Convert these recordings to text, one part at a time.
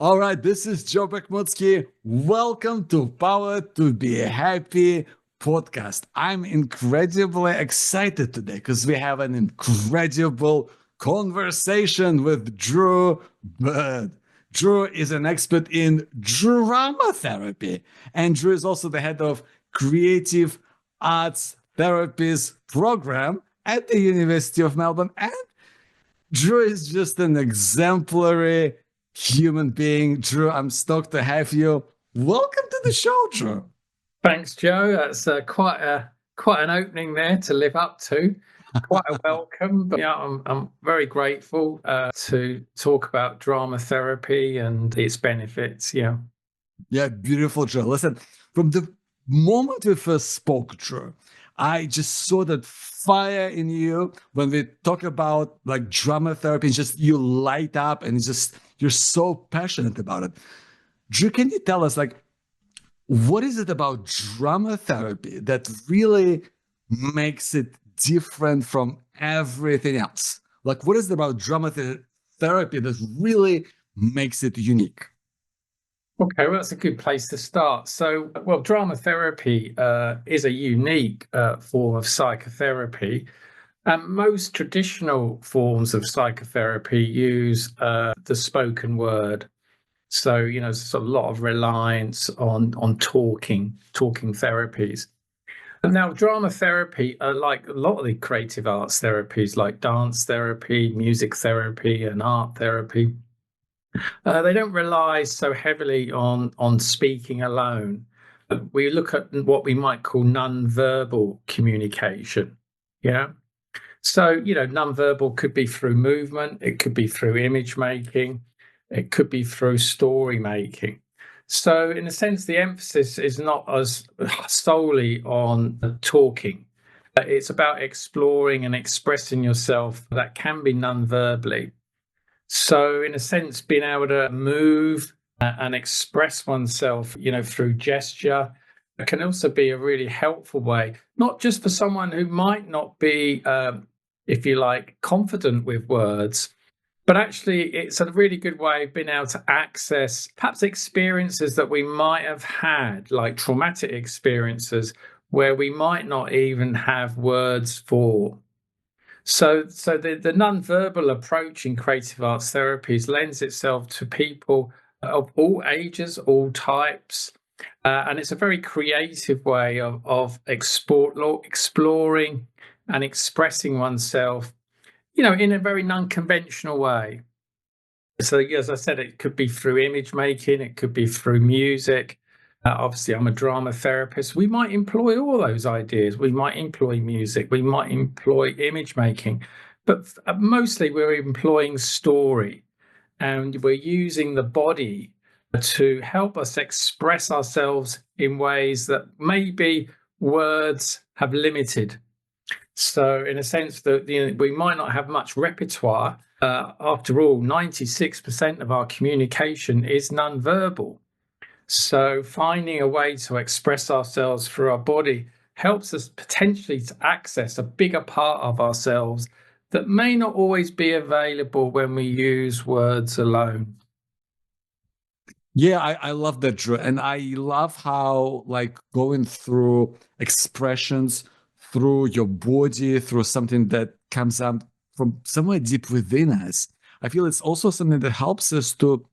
All right, this is Joe Bakhmoutski. Welcome to Power to Be Happy podcast. I'm incredibly excited today because we have an incredible conversation with Drew Bird. Drew is an expert in drama therapy, and Drew is also the head of Creative Arts Therapies Program at the University of Melbourne. And Drew is just an exemplary human being. Drew, I'm stoked to have you. Welcome to the show, Drew. Thanks, Joe. That's quite an opening there to live up to. Quite a welcome. But yeah, I'm very grateful to talk about drama therapy and its benefits. Yeah. Yeah, beautiful, Drew. Listen, from the moment we first spoke, Drew, I just saw that fire in you when we talk about like drama therapy. It's just you light up and it's just you're so passionate about it. Drew, can you tell us like what is it about drama therapy that really makes it different from everything else? Like, what is it about therapy that really makes it unique? Okay, well, that's a good place to start. So, well, drama therapy is a unique form of psychotherapy. And most traditional forms of psychotherapy use the spoken word. So, there's a lot of reliance on talking therapies. And now, drama therapy, like a lot of the creative arts therapies, like dance therapy, music therapy, and art therapy, they don't rely so heavily on speaking alone. We look at what we might call non-verbal communication. Yeah. So, non-verbal could be through movement, it could be through image making, it could be through story making. So, in a sense, the emphasis is not as solely on talking. It's about exploring and expressing yourself that can be non-verbally. So, in a sense, being able to move and express oneself, through gesture can also be a really helpful way, not just for someone who might not be, if you like, confident with words, but actually it's a really good way of being able to access perhaps experiences that we might have had, like traumatic experiences, where we might not even have words for. So the non-verbal approach in creative arts therapies lends itself to people of all ages, all types, and it's a very creative way of exploring and expressing oneself, in a very non-conventional way. So, as I said, it could be through image making, it could be through music. Obviously, I'm a drama therapist. We might employ all those ideas. We might employ music. We might employ image making. But mostly we're employing story. And we're using the body to help us express ourselves in ways that maybe words have limited. So, in a sense that we might not have much repertoire. After all, 96% of our communication is non-verbal. So, finding a way to express ourselves through our body helps us potentially to access a bigger part of ourselves that may not always be available when we use words alone. Yeah, I love that, Drew. And I love how, like, going through expressions through your body, through something that comes up from somewhere deep within us. I feel it's also something that helps us to,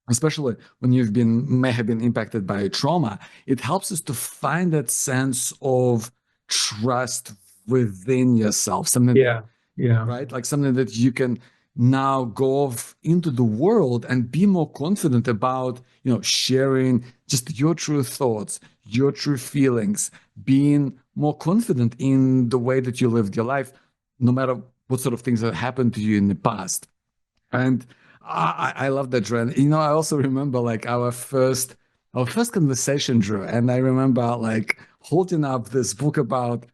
especially when may have been impacted by trauma, it helps us to find that sense of trust within yourself, something Yeah, yeah. right? Like something that you can now go off into the world and be more confident about, sharing just your true thoughts, your true feelings, being more confident in the way that you lived your life, no matter what sort of things have happened to you in the past. And I love that, Drew. And, I also remember like our first conversation, Drew. And I remember like holding up this book about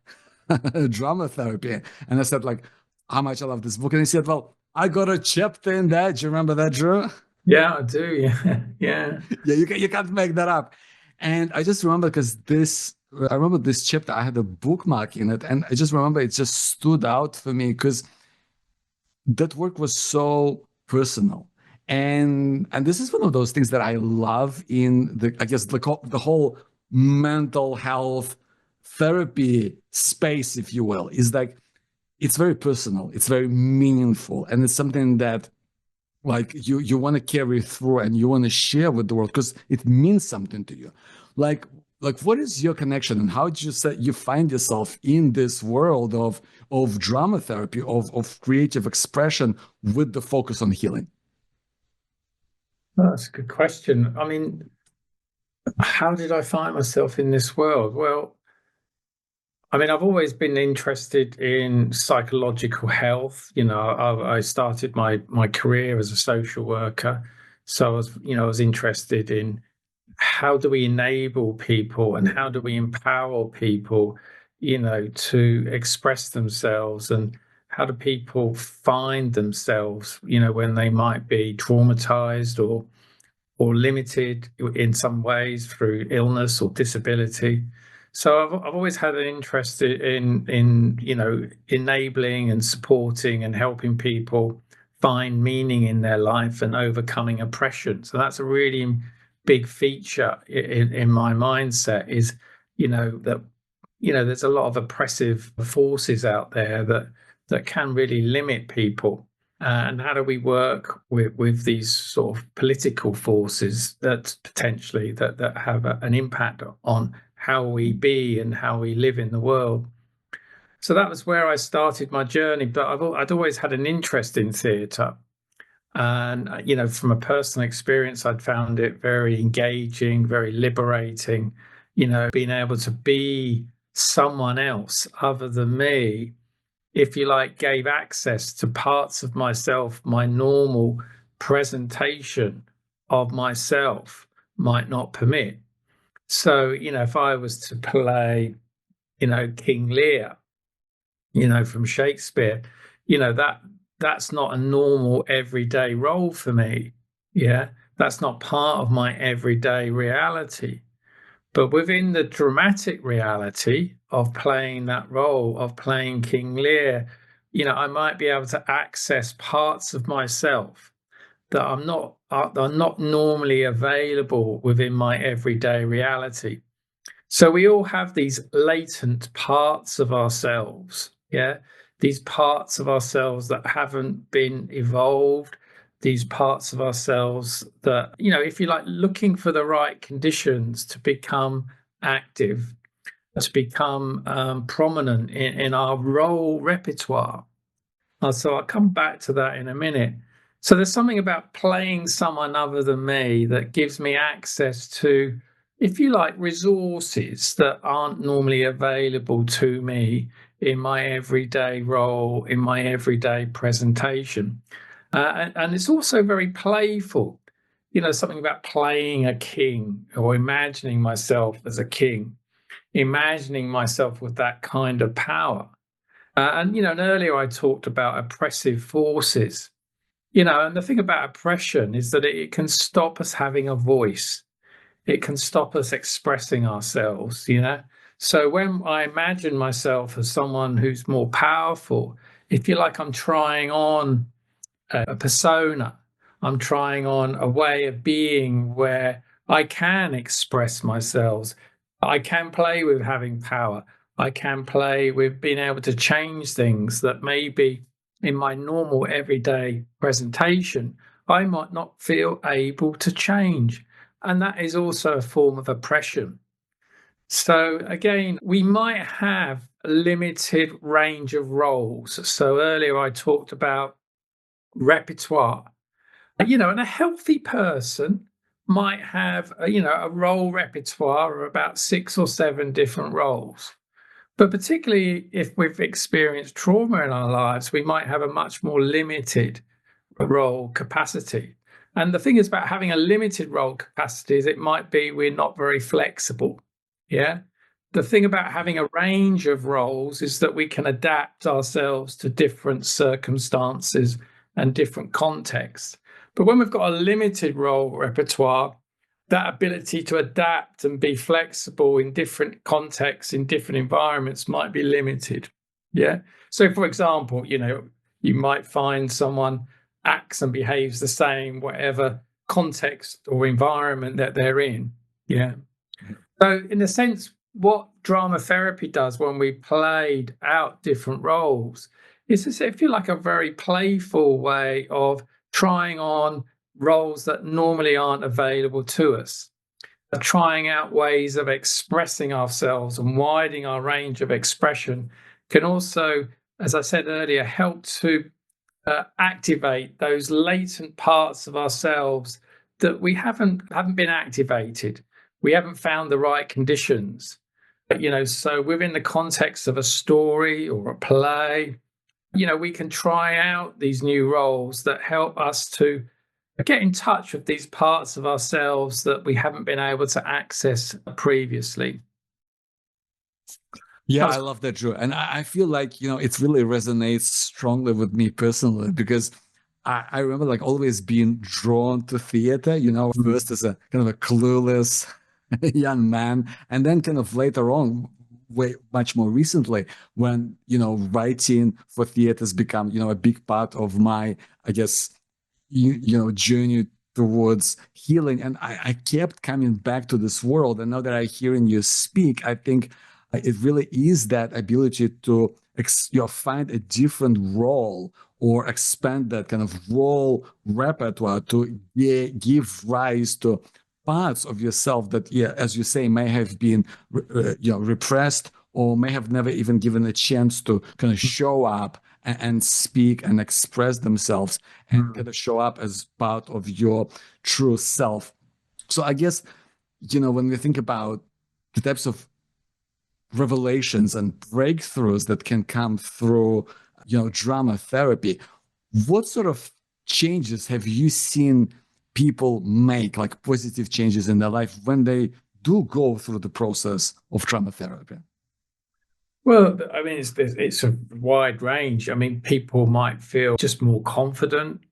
drama therapy. And I said, like, how much I love this book. And he said, well, I got a chapter in that. Do you remember that, Drew? Yeah, I do. Yeah, yeah. Yeah, you can't make that up. And I just remember I remember this chapter, I had a bookmark in it. And I just remember it just stood out for me because that work was so personal. And this is one of those things that I love in the whole mental health therapy space, if you will, is like it's very personal, it's very meaningful, and it's something that like you want to carry through and you want to share with the world because it means something to you. Like what is your connection and how did you say you find yourself in this world of drama therapy, of creative expression with the focus on healing? That's a good question. I mean, how did I find myself in this world? Well, I mean, I've always been interested in psychological health. I started my career as a social worker, so I was interested in how do we enable people and how do we empower people, to express themselves, and how do people find themselves, when they might be traumatized or limited in some ways through illness or disability. So I've always had an interest in enabling and supporting and helping people find meaning in their life and overcoming oppression. So that's a really big feature in my mindset is, that there's a lot of oppressive forces out there that can really limit people. And how do we work with these sort of political forces that potentially that have an impact on how we be and how we live in the world? So that was where I started my journey. But I'd always had an interest in theatre. And, from a personal experience, I'd found it very engaging, very liberating, being able to be someone else other than me, if you like, gave access to parts of myself my normal presentation of myself might not permit. So, if I was to play, King Lear, from Shakespeare, that's not a normal everyday role for me. Yeah, that's not part of my everyday reality. But within the dramatic reality of playing that role, of playing King Lear, I might be able to access parts of myself that are not normally available within my everyday reality. So we all have these latent parts of ourselves, yeah? These parts of ourselves that haven't been evolved, these parts of ourselves that, if you like, looking for the right conditions to become active, to become prominent in our role repertoire. So I'll come back to that in a minute. So there's something about playing someone other than me that gives me access to, if you like, resources that aren't normally available to me in my everyday role, in my everyday presentation. And it's also very playful, something about playing a king or imagining myself as a king, imagining myself with that kind of power. And earlier I talked about oppressive forces, and the thing about oppression is that it can stop us having a voice. It can stop us expressing ourselves, So when I imagine myself as someone who's more powerful, if you like, I'm trying on a persona. I'm trying on a way of being where I can express myself. I can play with having power. I can play with being able to change things that maybe in my normal everyday presentation, I might not feel able to change. And that is also a form of oppression. So again, we might have a limited range of roles. So earlier I talked about repertoire, and a healthy person might have a role repertoire of about 6 or 7 different roles. But particularly if we've experienced trauma in our lives, we might have a much more limited role capacity. And the thing is about having a limited role capacity is it might be we're not very flexible. Yeah. The thing about having a range of roles is that we can adapt ourselves to different circumstances and different contexts. But when we've got a limited role repertoire, that ability to adapt and be flexible in different contexts, in different environments might be limited. Yeah. So, for example, you might find someone acts and behaves the same, whatever context or environment that they're in. Yeah. So, in a sense, what drama therapy does when we played out different roles is, if you like, a very playful way of trying on roles that normally aren't available to us, trying out ways of expressing ourselves and widening our range of expression can also, as I said earlier, help to activate those latent parts of ourselves that we haven't been activated. We haven't found the right conditions. So within the context of a story or a play, we can try out these new roles that help us to get in touch with these parts of ourselves that we haven't been able to access previously. Yeah, I love that, Drew. And I feel like, it really resonates strongly with me personally because I remember like always being drawn to theater, first as a kind of a clueless young man, and then kind of later on, way much more recently, when, writing for theater has become, a big part of my, I guess, journey towards healing. And I kept coming back to this world. And now that I'm hearing you speak, I think it really is that ability to find a different role or expand that kind of role repertoire to give rise to parts of yourself that, yeah, as you say, may have been repressed or may have never even given a chance to kind of show up and speak and express themselves and kind of show up as part of your true self. So I guess, when we think about the types of revelations and breakthroughs that can come through, drama therapy, what sort of changes have you seen people make, like positive changes in their life when they do go through the process of drama therapy? Well, I mean, it's a wide range. I mean, people might feel just more confident,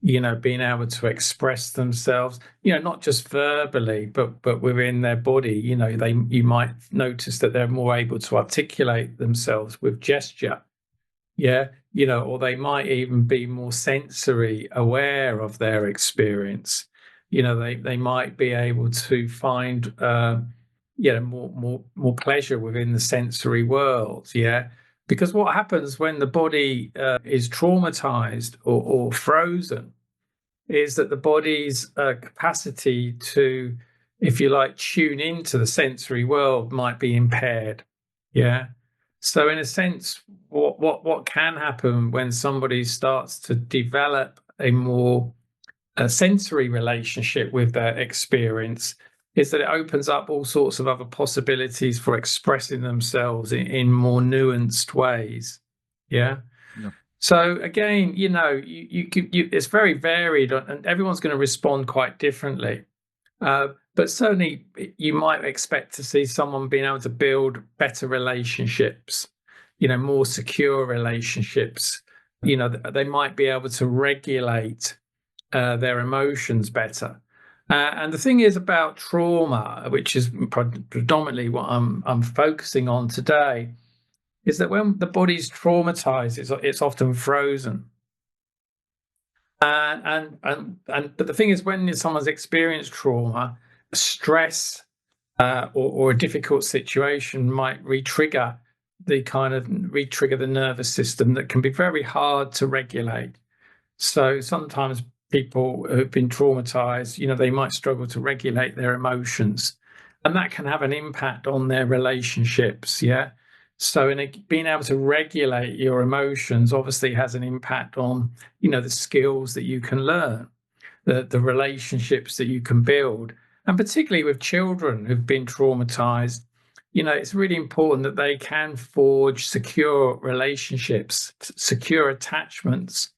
being able to express themselves, not just verbally, but within their body. You might notice that they're more able to articulate themselves with gesture. Yeah, or they might even be more sensory aware of their experience. They might be able to find more pleasure within the sensory world. Yeah, because what happens when the body is traumatized or frozen is that the body's capacity to, if you like, tune into the sensory world might be impaired. Yeah. So in a sense, what can happen when somebody starts to develop a more sensory relationship with their experience is that it opens up all sorts of other possibilities for expressing themselves in more nuanced ways. Yeah. Yeah. So again, it's very varied, and everyone's going to respond quite differently. But certainly, you might expect to see someone being able to build better relationships, more secure relationships. They might be able to regulate their emotions better. And the thing is about trauma, which is predominantly what I'm focusing on today, is that when the body's traumatized, it's often frozen. But the thing is, when someone's experienced trauma, stress or a difficult situation might re-trigger the nervous system that can be very hard to regulate. So sometimes people who've been traumatized, they might struggle to regulate their emotions, and that can have an impact on their relationships. Yeah. So being able to regulate your emotions obviously has an impact on, the skills that you can learn, the relationships that you can build. And particularly with children who've been traumatized, it's really important that they can forge secure relationships, secure attachments.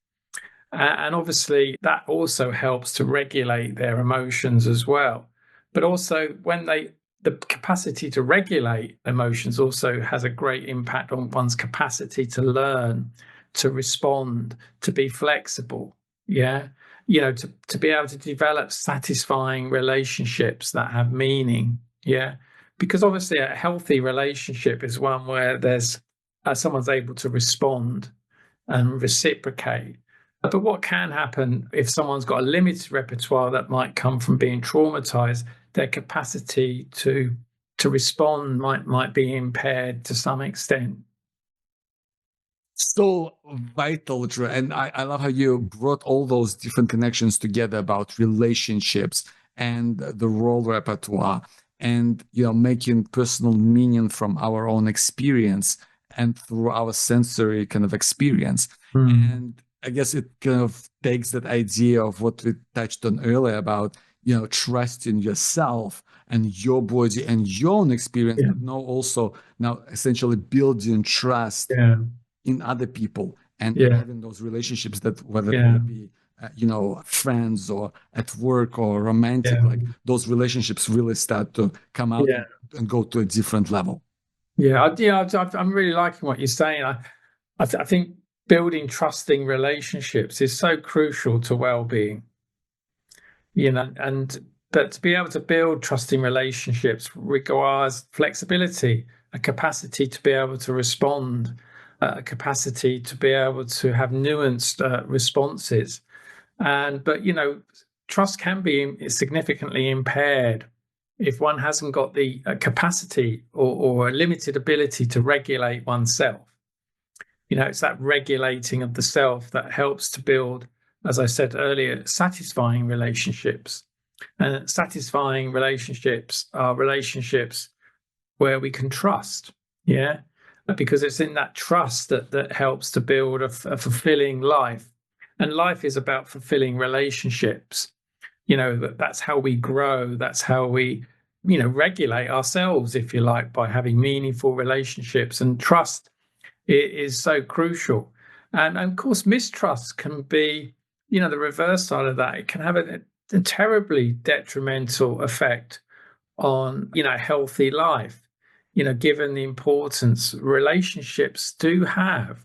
And obviously that also helps to regulate their emotions as well. But also the capacity to regulate emotions also has a great impact on one's capacity to learn, to respond, to be flexible. Yeah. To be able to develop satisfying relationships that have meaning. Yeah. Because obviously a healthy relationship is one where there's someone's able to respond and reciprocate. But what can happen if someone's got a limited repertoire that might come from being traumatized, their capacity to respond might be impaired to some extent. So vital, Drew. And I love how you brought all those different connections together about relationships and the role repertoire, and making personal meaning from our own experience and through our sensory kind of experience. And I guess it kind of takes that idea of what we touched on earlier about trusting yourself and your body and your own experience, Yeah. but now essentially building trust Yeah. in other people, and Yeah. having those relationships, that whether it Yeah. will be friends or at work or romantic, Yeah. like those relationships really start to come out Yeah. and go to a different level. Yeah. I'm really liking what you're saying. I think building trusting relationships is so crucial to well-being, and but to be able to build trusting relationships requires flexibility, a capacity to be able to respond, a capacity to be able to have nuanced responses. But trust can be significantly impaired if one hasn't got the capacity or a limited ability to regulate oneself. It's that regulating of the self that helps to build, as I said earlier, satisfying relationships. And satisfying relationships are relationships where we can trust. Yeah. Because it's in that trust that helps to build a fulfilling life. And life is about fulfilling relationships. That's how we grow. That's how we, regulate ourselves, if you like, by having meaningful relationships. And trust is so crucial. And of course, mistrust can be, the reverse side of that. It can have a terribly detrimental effect on, healthy life. Given the importance relationships do have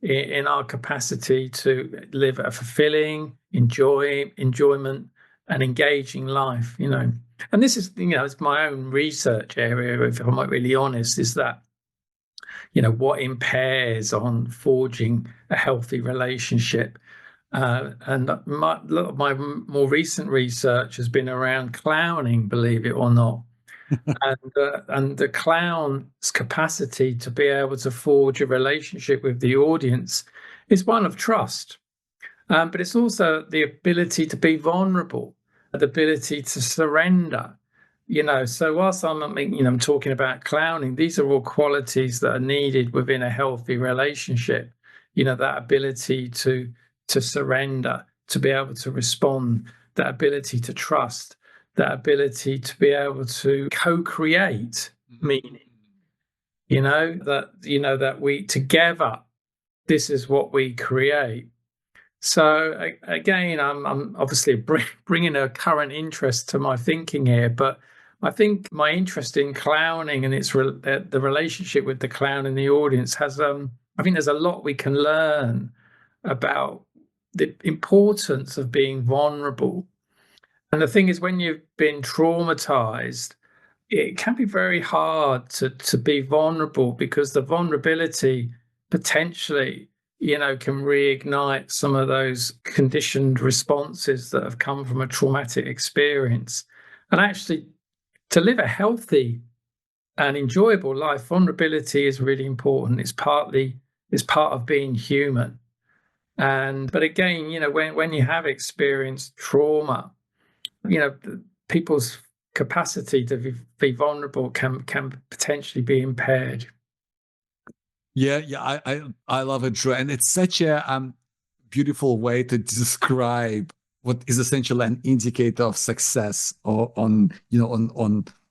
in our capacity to live a fulfilling, enjoyment, and engaging life. And this is, it's my own research area, if I'm not really honest, is that what impairs on forging a healthy relationship. And a lot of my more recent research has been around clowning, believe it or not. And the clown's capacity to be able to forge a relationship with the audience is one of trust. But it's also the ability to be vulnerable, the ability to surrender. So whilst I'm talking about clowning, these are all qualities that are needed within a healthy relationship. That ability to surrender, to be able to respond, that ability to trust, that ability to be able to co-create meaning. That we together, this is what we create. So again, I'm obviously bringing a current interest to my thinking here, but I think my interest in clowning and the relationship with the clown in the audience has, I think there's a lot we can learn about the importance of being vulnerable. And the thing is, when you've been traumatized, it can be very hard to be vulnerable, because the vulnerability potentially can reignite some of those conditioned responses that have come from a traumatic experience. And actually, to live a healthy and enjoyable life, vulnerability is really important. It's part of being human. But again, when you have experienced trauma, people's capacity to be vulnerable can potentially be impaired. Yeah, I love it, Drew, and it's such a beautiful way to describe what is essentially an indicator of success, or on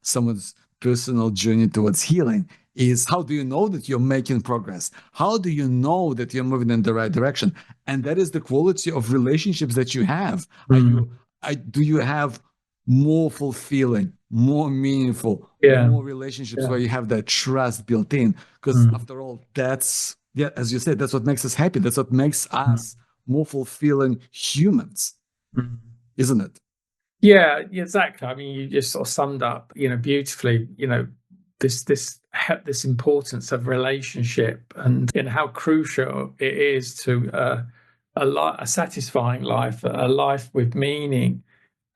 someone's personal journey towards healing. Is how do you know that you're making progress? How do you know that you're moving in the right direction? And that is the quality of relationships that you have. Do you have more fulfilling, more meaningful, Yeah. more relationships where you have that trust built in? Because after all, that's, yeah, as you said, that's what makes us happy. That's what makes us more fulfilling humans, isn't it? Yeah, exactly. I mean, you just sort of summed up, beautifully, this importance of relationship, and how crucial it is to a satisfying life, a life with meaning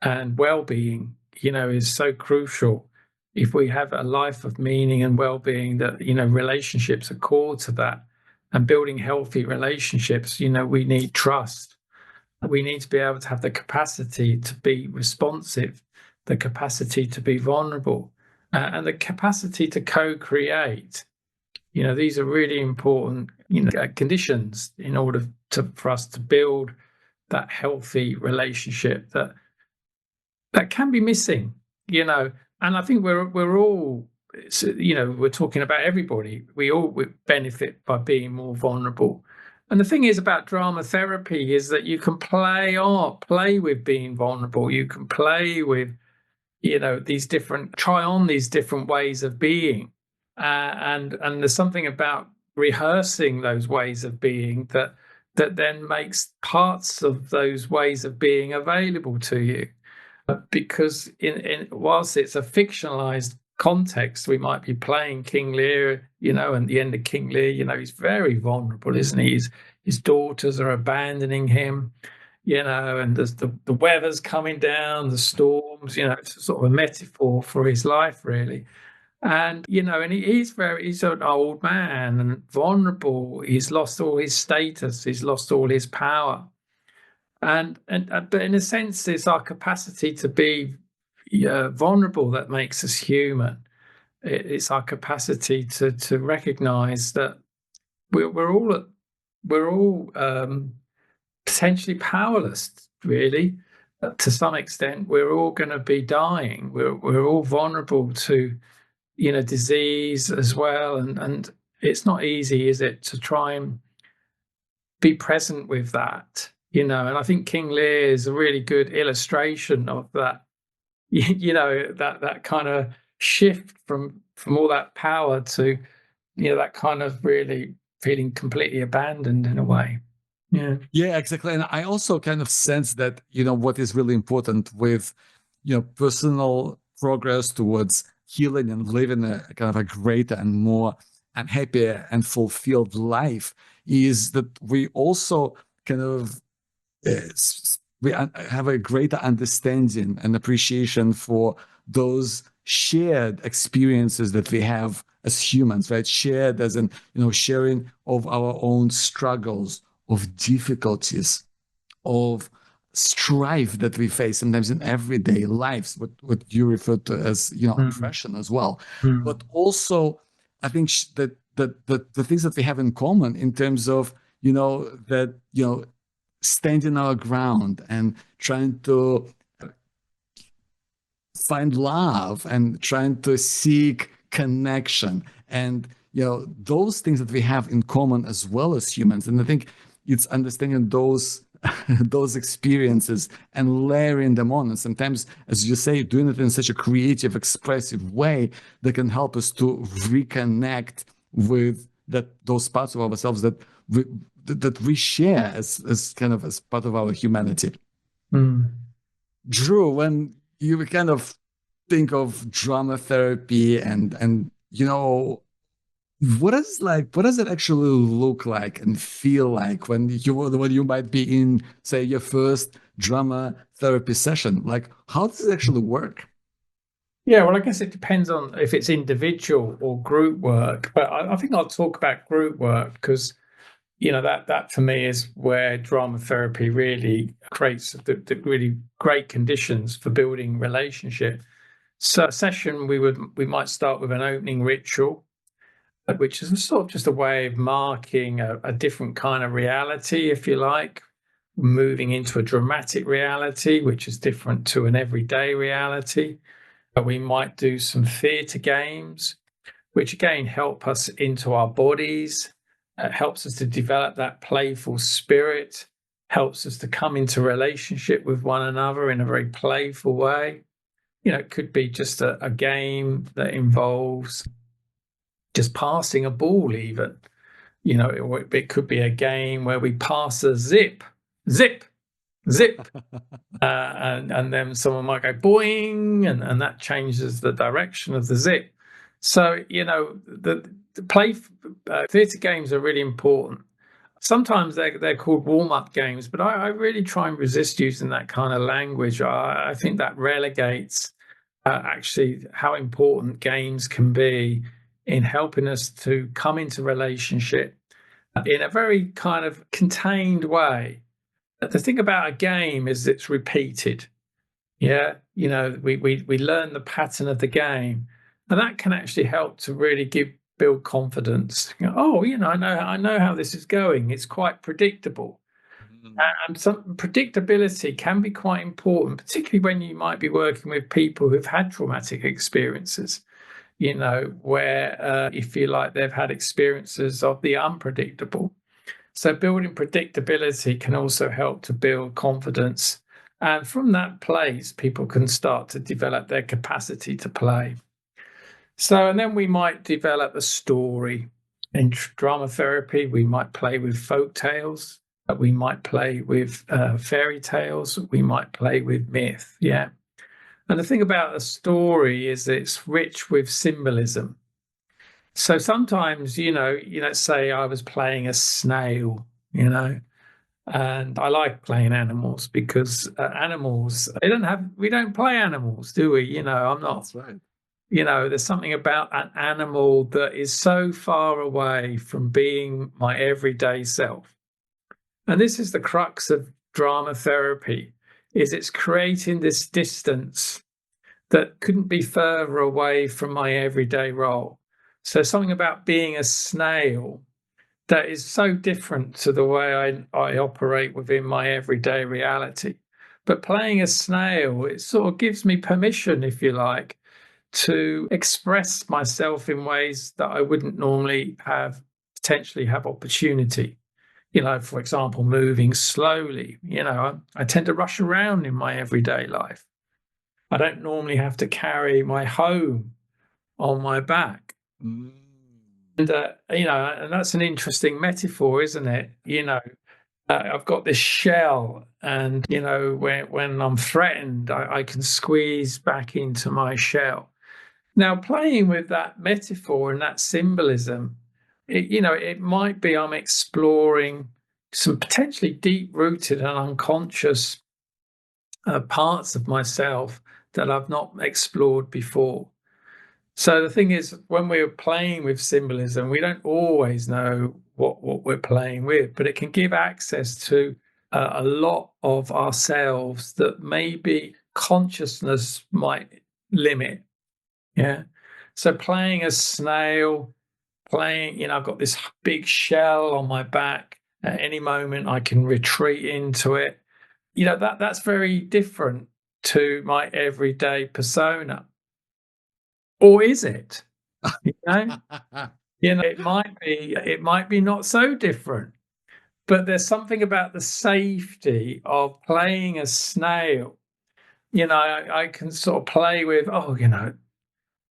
and well-being, is so crucial. If we have a life of meaning and well-being, that relationships are core to that, and building healthy relationships, we need trust. We need to be able to have the capacity to be responsive, the capacity to be vulnerable, and the capacity to co-create. These are really important, conditions in order for us to build that healthy relationship that can be missing. And I think we're all, we're talking about everybody. We all benefit by being more vulnerable. And the thing is about drama therapy is that you can play with being vulnerable. You can play with, try on these different ways of being. And there's something about rehearsing those ways of being that then makes parts of those ways of being available to you. Because whilst it's a fictionalized context, we might be playing King Lear, and the end of King Lear, he's very vulnerable, isn't he? His daughters are abandoning him, and there's the weather's coming down, the storms, it's sort of a metaphor for his life, really. And and he's an old man and vulnerable. He's lost all his status, he's lost all his power. But in a sense, it's our capacity to be vulnerable that makes us human. It's our capacity to recognize that we're all potentially powerless, really. To some extent, we're all going to be dying. We're all vulnerable to disease as well, and it's not easy, is it, to try and be present with that. And I think King Lear is a really good illustration of that. That kind of shift from all that power to that kind of really feeling completely abandoned in a way. Yeah, exactly. And I also kind of sense that what is really important with personal progress towards healing and living a kind of a greater and more happier and fulfilled life is that we also kind of we have a greater understanding and appreciation for those shared experiences that we have as humans, right? Shared as in, sharing of our own struggles, of difficulties, of strife that we face sometimes in everyday lives, what you refer to as, oppression as well. But also, I think that the things that we have in common in terms of, standing our ground and trying to find love and trying to seek connection, and those things that we have in common as well as humans. And I think it's understanding those those experiences and layering them on, and sometimes, as you say, doing it in such a creative, expressive way that can help us to reconnect with those parts of ourselves that we share as kind of as part of our humanity. Drew, when you kind of think of drama therapy and what does it actually look like and feel like when you might be in, say, your first drama therapy session? Like, how does it actually work? Yeah, well, I guess it depends on if it's individual or group work, but I think I'll talk about group work because that for me is where drama therapy really creates the really great conditions for building relationship. So a session we might start with an opening ritual, which is sort of just a way of marking a different kind of reality, if you like, moving into a dramatic reality, which is different to an everyday reality. We might do some theatre games, which again help us into our bodies. Helps us to develop that playful spirit, helps us to come into relationship with one another in a very playful way. It could be just a game that involves just passing a ball even. It could be a game where we pass a zip, and then someone might go boing, and that changes the direction of the zip. So, the play theatre games are really important. Sometimes they're called warm-up games, but I really try and resist using that kind of language. I think that relegates actually how important games can be in helping us to come into relationship in a very kind of contained way. The thing about a game is it's repeated. Yeah, we learn the pattern of the game, and that can actually help to really build confidence. Oh, I know how this is going. It's quite predictable. And some predictability can be quite important, particularly when you might be working with people who've had traumatic experiences, where you feel like they've had experiences of the unpredictable. So building predictability can also help to build confidence. And from that place, people can start to develop their capacity to play. So, and then we might develop a story. In drama therapy, we might play with folk tales, we might play with fairy tales, we might play with myth. Yeah. And the thing about a story is it's rich with symbolism. So sometimes, say I was playing a snail, and I like playing animals because animals, we don't play animals, do we? I'm not. That's right. There's something about an animal that is so far away from being my everyday self. And this is the crux of drama therapy, is it's creating this distance that couldn't be further away from my everyday role. So something about being a snail that is so different to the way I operate within my everyday reality. But playing a snail, it sort of gives me permission, if you like, to express myself in ways that I wouldn't normally potentially have opportunity. For example, moving slowly. I tend to rush around in my everyday life. I don't normally have to carry my home on my back. Mm. And that's an interesting metaphor, isn't it? I've got this shell, and when I'm threatened, I can squeeze back into my shell. Now, playing with that metaphor and that symbolism, it might be I'm exploring some potentially deep-rooted and unconscious parts of myself that I've not explored before. So the thing is, when we're playing with symbolism, we don't always know what we're playing with, but it can give access to a lot of ourselves that maybe consciousness might limit. Yeah. So playing a snail, I've got this big shell on my back. At any moment, I can retreat into it. That's very different to my everyday persona. Or is it? You know, it might be not so different, but there's something about the safety of playing a snail. I can sort of play with,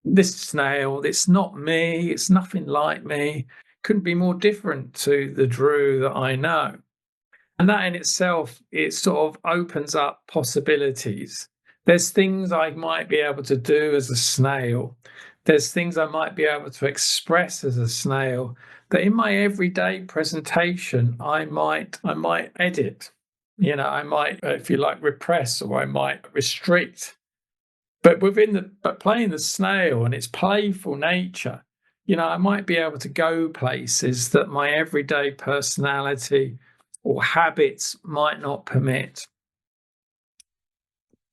this snail, it's not me, it's nothing like me, couldn't be more different to the Drew that I know. And that in itself, it sort of opens up possibilities. There's things I might be able to do as a snail. There's things I might be able to express as a snail that in my everyday presentation, I might edit. I might, if you like, repress, or I might restrict. But playing the snail and its playful nature, I might be able to go places that my everyday personality or habits might not permit.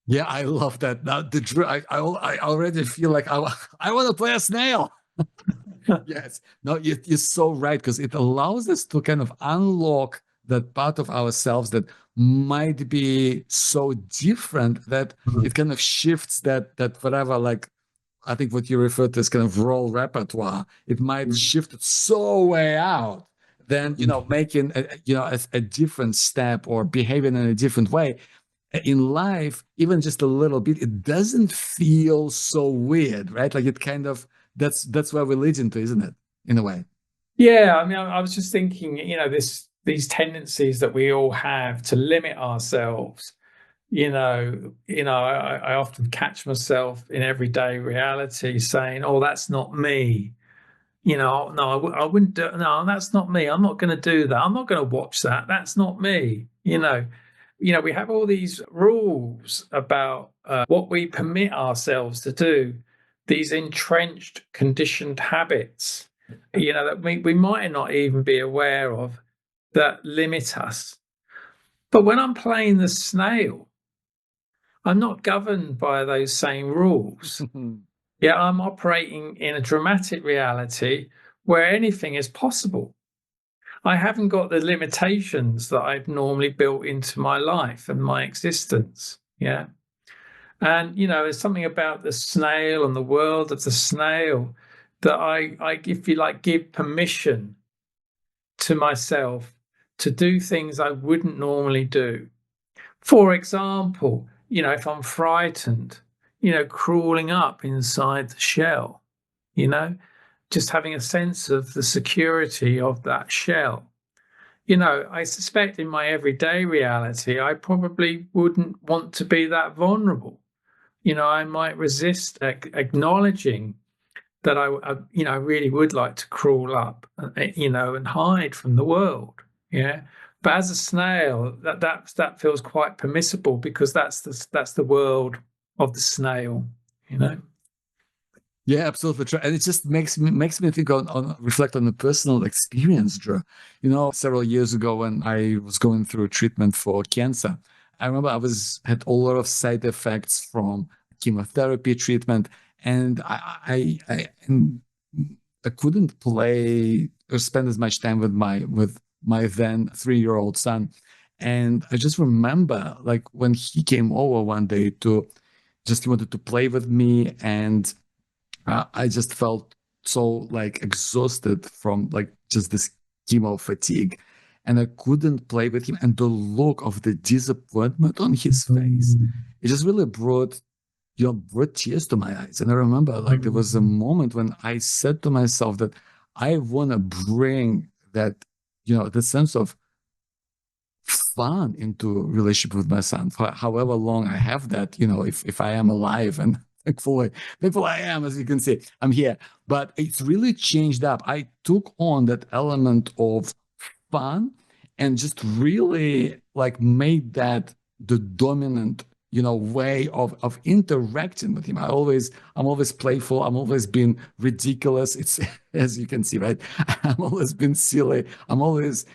Yeah, I love that. Now, I already feel like I want to play a snail. Yes. No, you're so right, because it allows us to kind of unlock that part of ourselves that might be so different that it kind of shifts that whatever, like I think what you refer to as kind of role repertoire, it might shift it so way out, then making a different step or behaving in a different way in life, even just a little bit, it doesn't feel so weird, right? Like it kind of that's where we lead into, isn't it? In a way. Yeah, I mean, I was just thinking, these tendencies that we all have to limit ourselves. I often catch myself in everyday reality saying, "Oh, that's not me." No, I wouldn't do. No, that's not me. I'm not going to do that. I'm not going to watch that. That's not me. We have all these rules about what we permit ourselves to do. These entrenched, conditioned habits, that we might not even be aware of, that limit us. But when I'm playing the snail, I'm not governed by those same rules. Yeah, I'm operating in a dramatic reality where anything is possible. I haven't got the limitations that I've normally built into my life and my existence. Yeah. And, there's something about the snail and the world of the snail that if you like, give permission to myself to do things I wouldn't normally do. For example, if I'm frightened, crawling up inside the shell, you know, just having a sense of the security of that shell. I suspect in my everyday reality, I probably wouldn't want to be that vulnerable. I might resist acknowledging that I really would like to crawl up, and hide from the world. Yeah. But as a snail, that feels quite permissible because that's the world of the snail, you know. Yeah, absolutely true. And it just makes me think on reflect on the personal experience, Drew. Several years ago when I was going through treatment for cancer, I remember had a lot of side effects from chemotherapy treatment, and I couldn't play or spend as much time with my then 3-year-old son. And I just remember like when he came over one day he wanted to play with me, and I just felt so like exhausted from like just this chemo fatigue, and I couldn't play with him. And the look of the disappointment on his face, it just really brought tears to my eyes. And I remember like there was a moment when I said to myself that I want to bring that, the sense of fun into relationship with my son for however long I have that, if I am alive, and thankfully I am, as you can see, I'm here. But it's really changed up. I took on that element of fun and just really like made that the dominant way of interacting with him. I'm always playful. I'm always been ridiculous. It's as you can see, right? I'm always been silly. I'm always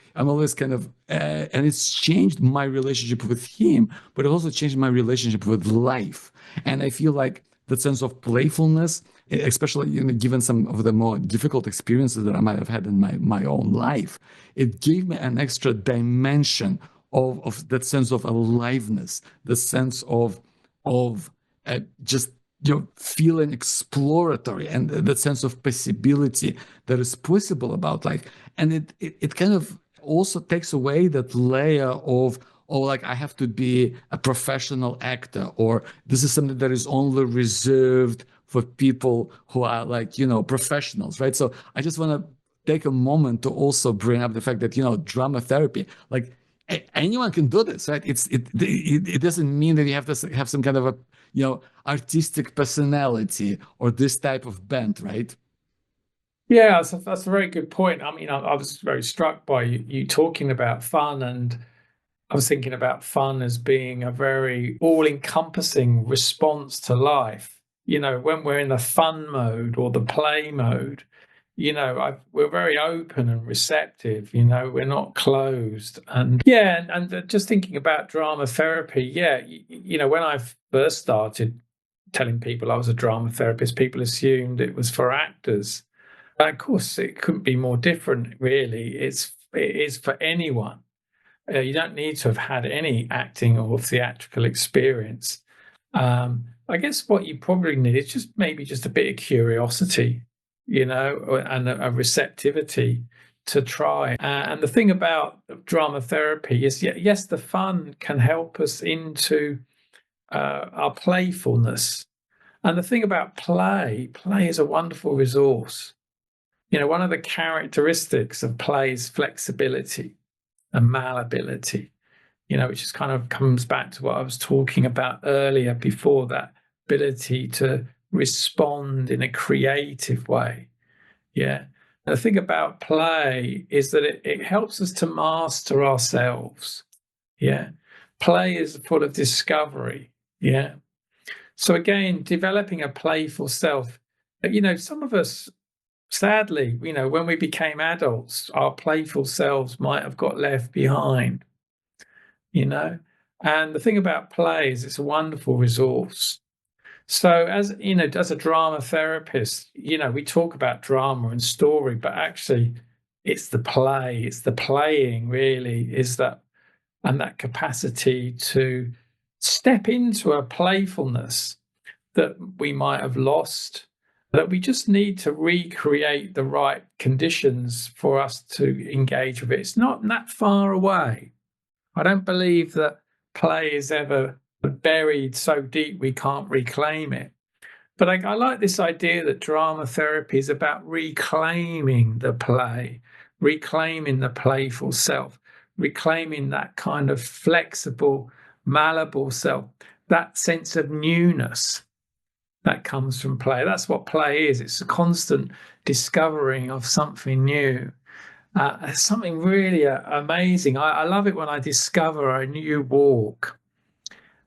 kind of and it's changed my relationship with him, but it also changed my relationship with life. And I feel like that sense of playfulness, especially given some of the more difficult experiences that I might have had in my own life, it gave me an extra dimension of that sense of aliveness, the sense of just feeling exploratory, and that sense of possibility that is possible about life. And it kind of also takes away that layer of, oh, like I have to be a professional actor, or this is something that is only reserved for people who are like, professionals, right? So I just want to take a moment to also bring up the fact that, drama therapy, like anyone can do this, right? It doesn't mean that you have to have some kind of a, artistic personality or this type of bent, right? Yeah, that's a very good point. I mean, I was very struck by you talking about fun, and I was thinking about fun as being a very all-encompassing response to life. When we're in the fun mode or the play mode, we're very open and receptive. We're not closed. And yeah, and just thinking about drama therapy. Yeah, when I first started telling people I was a drama therapist, people assumed it was for actors. Of course, it couldn't be more different, really. It is for anyone. You don't need to have had any acting or theatrical experience. I guess what you probably need is just a bit of curiosity, and a receptivity to try. And the thing about drama therapy is, yes, the fun can help us into our playfulness. And the thing about play is a wonderful resource. One of the characteristics of play is flexibility and malleability, which just kind of comes back to what I was talking about earlier before, that ability to respond in a creative way. Yeah. The thing about play is that it helps us to master ourselves. Yeah. Play is full of discovery. Yeah. So again, developing a playful self. Some of us, sadly, when we became adults, our playful selves might have got left behind, you know. And the thing about play is it's a wonderful resource. So as a drama therapist, we talk about drama and story, but actually it's the play, it's the playing really is that, and that capacity to step into a playfulness that we might have lost, that we just need to recreate the right conditions for us to engage with it. It's not that far away. I don't believe that play is ever buried so deep we can't reclaim it. But I like this idea that drama therapy is about reclaiming the play, reclaiming the playful self, reclaiming that kind of flexible, malleable self, that sense of newness that comes from play. That's what play is. It's a constant discovering of something new. Something really amazing. I love it when I discover a new walk.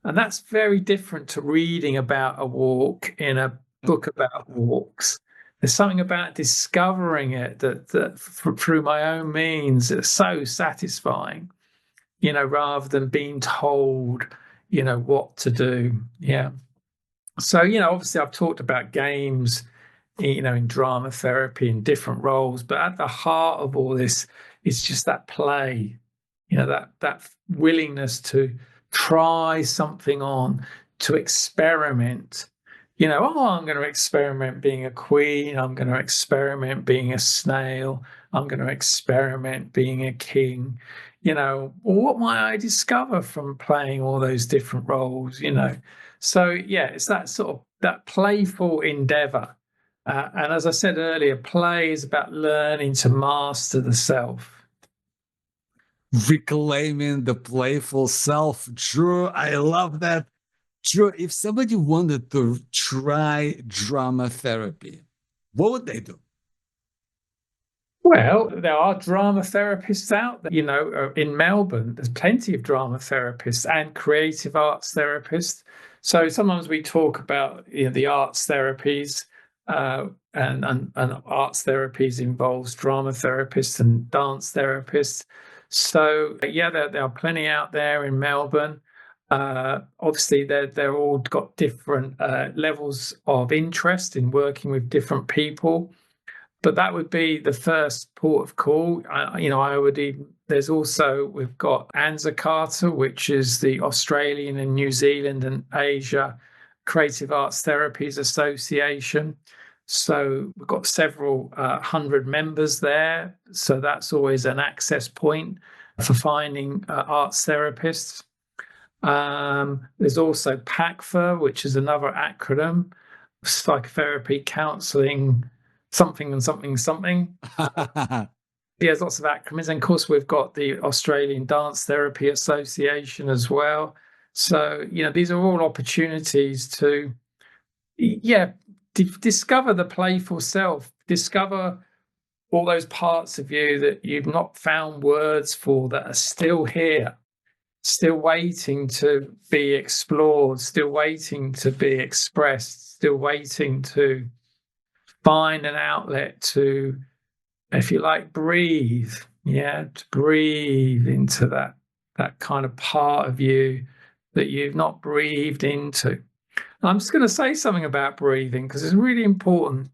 And that's very different to reading about a walk in a book about walks. There's something about discovering it that through my own means is so satisfying, rather than being told, what to do. Yeah. So, obviously I've talked about games, in drama therapy in different roles, but at the heart of all this is just that play, that willingness to try something on, to experiment. I'm going to experiment being a queen. I'm going to experiment being a snail. I'm going to experiment being a king. What might I discover from playing all those different roles? So yeah, it's that sort of that playful endeavor. And as I said earlier, play is about learning to master the self. Reclaiming the playful self. Drew, I love that. Drew, if somebody wanted to try drama therapy, what would they do? Well, there are drama therapists out there. In Melbourne, there's plenty of drama therapists and creative arts therapists. So sometimes we talk about the arts therapies, and arts therapies involves drama therapists and dance therapists. So yeah, there are plenty out there in Melbourne. Obviously, they're all got different levels of interest in working with different people. But that would be the first port of call. There's also, we've got ANZA Carter, which is the Australian and New Zealand and Asia Creative Arts Therapies Association. So we've got several hundred members there. So that's always an access point for finding arts therapists. There's also PACFA, which is another acronym, psychotherapy, counselling, something and something something. Yeah, there's lots of acronyms. And of course, we've got the Australian Dance Therapy Association as well. So, these are all opportunities to, discover the playful self, discover all those parts of you that you've not found words for that are still here, still waiting to be explored, still waiting to be expressed, still waiting to find an outlet to, if you like, breathe. Yeah, to breathe into that kind of part of you that you've not breathed into. And I'm just going to say something about breathing because it's really important.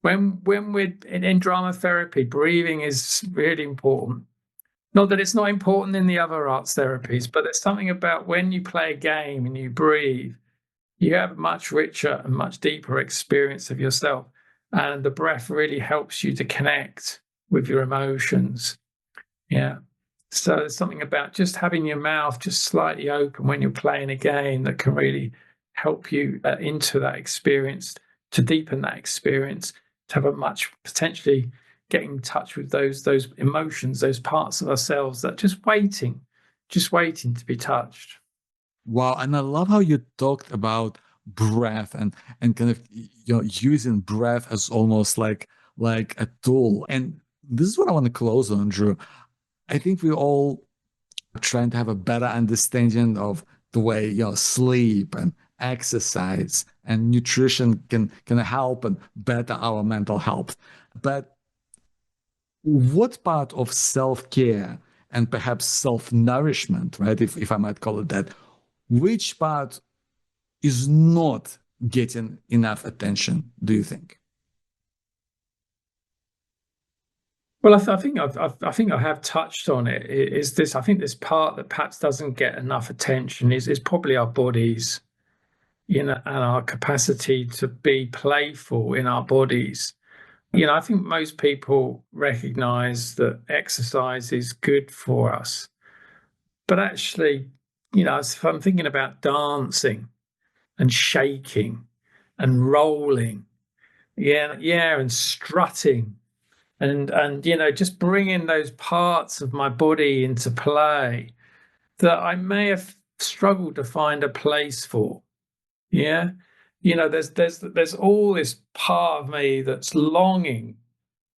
When we're in drama therapy, breathing is really important. Not that it's not important in the other arts therapies, but there's something about when you play a game and you breathe, you have a much richer and much deeper experience of yourself. And the breath really helps you to connect with your emotions. Yeah. So there's something about just having your mouth just slightly open when you're playing a game that can really help you into that experience, to deepen that experience, to have a much potentially getting in touch with those emotions, those parts of ourselves that just waiting to be touched. Wow, and I love how you talked about breath and kind of using breath as almost like like a tool. And this is what I want to close on, Drew. I think we all are trying to have a better understanding of the way sleep and exercise and nutrition can help and better our mental health. But what part of self-care and perhaps self-nourishment, right, if I might call it that, which part is not getting enough attention, do you think? Well, I think I have touched on it. Is this? I think this part that perhaps doesn't get enough attention is probably our bodies, and our capacity to be playful in our bodies. I think most people recognize that exercise is good for us, but actually, if I'm thinking about dancing and shaking and rolling, and strutting and just bringing those parts of my body into play that I may have struggled to find a place for. Yeah. There's all this part of me that's longing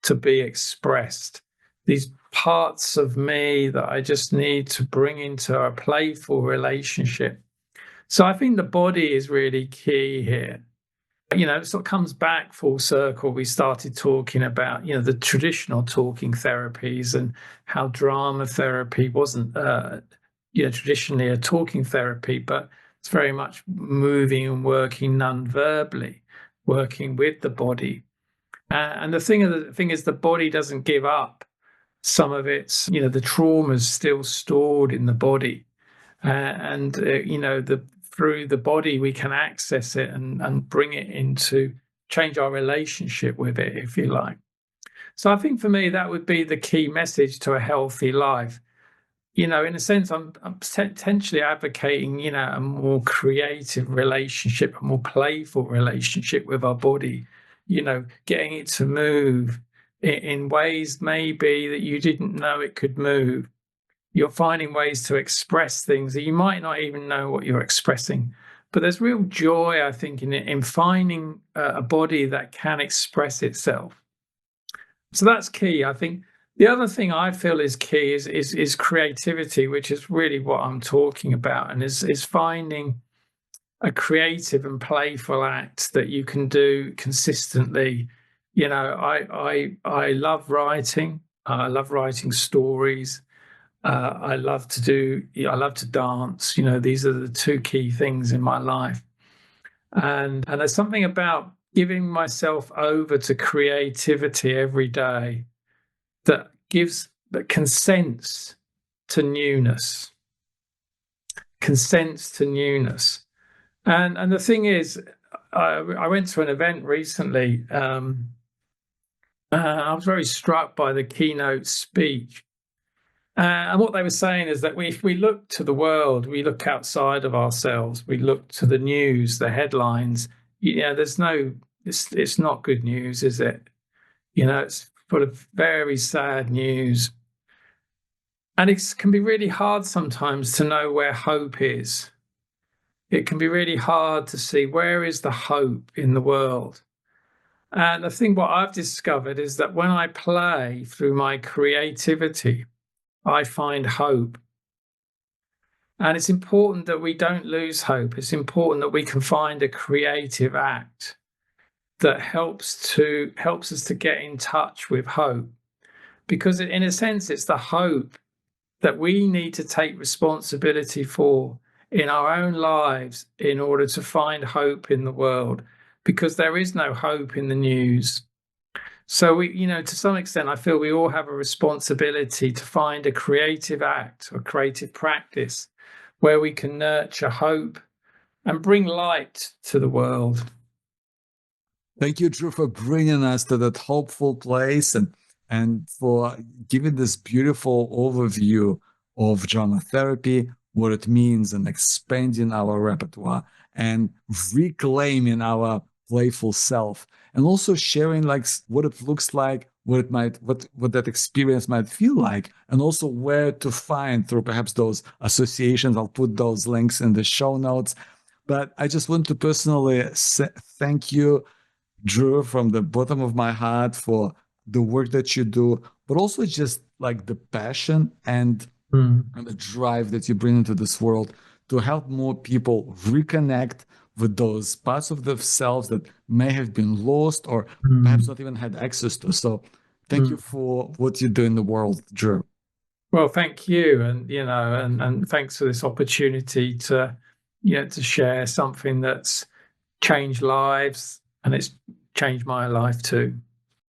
to be expressed. These parts of me that I just need to bring into a playful relationship. So I think the body is really key here. It sort of comes back full circle. We started talking about, the traditional talking therapies and how drama therapy wasn't, traditionally a talking therapy, but it's very much moving and working non-verbally, working with the body. And the thing is, the body doesn't give up some of its, the trauma is still stored in the body, through the body we can access it and bring it into change our relationship with it, if you like. So I think for me that would be the key message to a healthy life. In a sense, I'm potentially advocating, a more creative relationship, a more playful relationship with our body, getting it to move in ways maybe that you didn't know it could move. You're finding ways to express things that you might not even know what you're expressing. But there's real joy, I think, in finding a body that can express itself. So that's key. I think the other thing I feel is key is creativity, which is really what I'm talking about, and is finding a creative and playful act that you can do consistently. I love writing. I love writing stories. I love to dance. These are the two key things in my life. And there's something about giving myself over to creativity every day that consents to newness. Consents to newness. And the thing is, I went to an event recently. I was very struck by the keynote speech. And what they were saying is that if we look to the world, we look outside of ourselves, we look to the news, the headlines, it's not good news, is it? It's full of very sad news. And it can be really hard sometimes to know where hope is. It can be really hard to see where is the hope in the world. And I think what I've discovered is that when I play through my creativity, I find hope. And it's important that we don't lose hope. It's important that we can find a creative act that helps us to get in touch with hope. Because in a sense, it's the hope that we need to take responsibility for in our own lives in order to find hope in the world, because there is no hope in the news. So we, to some extent, I feel we all have a responsibility to find a creative act or creative practice where we can nurture hope and bring light to the world. Thank you, Drew, for bringing us to that hopeful place and for giving this beautiful overview of drama therapy, what it means, and expanding our repertoire and reclaiming our playful self, and also sharing like what it looks like, what that experience might feel like, and also where to find through perhaps those associations. I'll put those links in the show notes. But I just want to personally thank you. Drew, from the bottom of my heart for the work that you do, but also just like the passion and the drive that you bring into this world to help more people reconnect with those parts of themselves that may have been lost or perhaps Mm. not even had access to. So thank you Mm. for what you do in the world, Drew. Well, thank you, and and thanks for this opportunity to, to share something that's changed lives, and it's changed my life too.